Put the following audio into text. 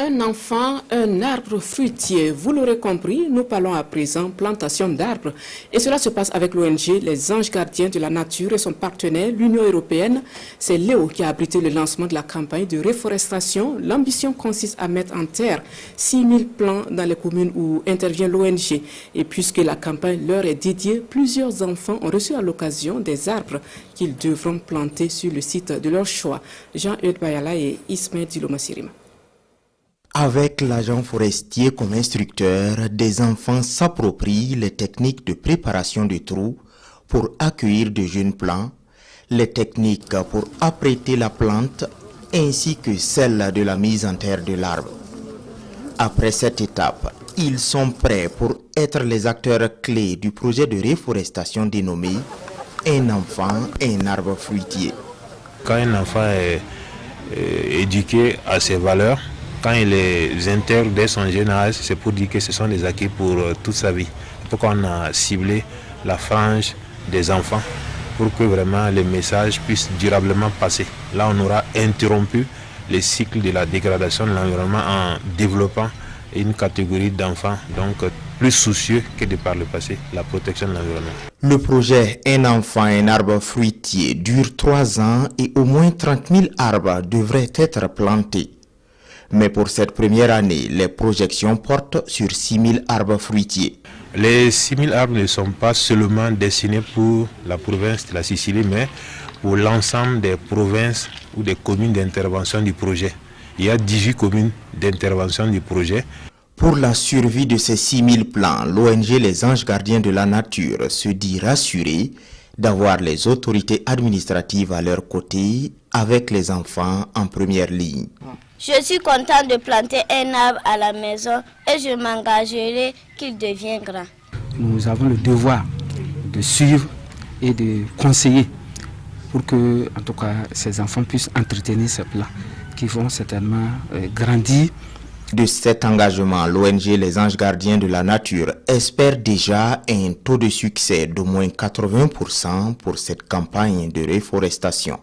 Un enfant, un arbre fruitier. Vous l'aurez compris, nous parlons à présent plantation d'arbres. Et cela se passe avec l'ONG Les Anges Gardiens de la Nature et son partenaire, l'Union Européenne. C'est Léo qui a abrité le lancement de la campagne de réforestation. L'ambition consiste à mettre en terre 6000 plants dans les communes où intervient l'ONG. Et puisque la campagne leur est dédiée, plusieurs enfants ont reçu à l'occasion des arbres qu'ils devront planter sur le site de leur choix. Jean-Eudes Bayala et Ismaël Dilomassirima. Avec l'agent forestier comme instructeur, des enfants s'approprient les techniques de préparation de trous pour accueillir de jeunes plants, les techniques pour apprêter la plante ainsi que celles de la mise en terre de l'arbre. Après cette étape, ils sont prêts pour être les acteurs clés du projet de réforestation dénommé « Un enfant, un arbre fruitier ». Quand un enfant est éduqué à ses valeurs, quand il les intègre dès son jeune âge, c'est pour dire que ce sont des acquis pour toute sa vie. C'est pourquoi on a ciblé la frange des enfants pour que vraiment les messages puissent durablement passer. Là, on aura interrompu les cycles de la dégradation de l'environnement en développant une catégorie d'enfants donc plus soucieux que de par le passé, la protection de l'environnement. Le projet Un enfant, un arbre fruitier dure 3 ans et au moins 30 000 arbres devraient être plantés. Mais pour cette première année, les projections portent sur 6 000 arbres fruitiers. Les 6 000 arbres ne sont pas seulement destinés pour la province de la Sicile, mais pour l'ensemble des provinces ou des communes d'intervention du projet. Il y a 18 communes d'intervention du projet. Pour la survie de ces 6 000 plants, l'ONG Les Anges Gardiens de la Nature se dit rassurée d'avoir les autorités administratives à leur côté avec les enfants en première ligne. Je suis content de planter un arbre à la maison et je m'engagerai qu'il devienne grand. Nous avons le devoir de suivre et de conseiller pour que, en tout cas, ces enfants puissent entretenir ces plants qui vont certainement grandir. De cet engagement, l'ONG Les Anges Gardiens de la Nature espère déjà un taux de succès d'au moins 80% pour cette campagne de réforestation.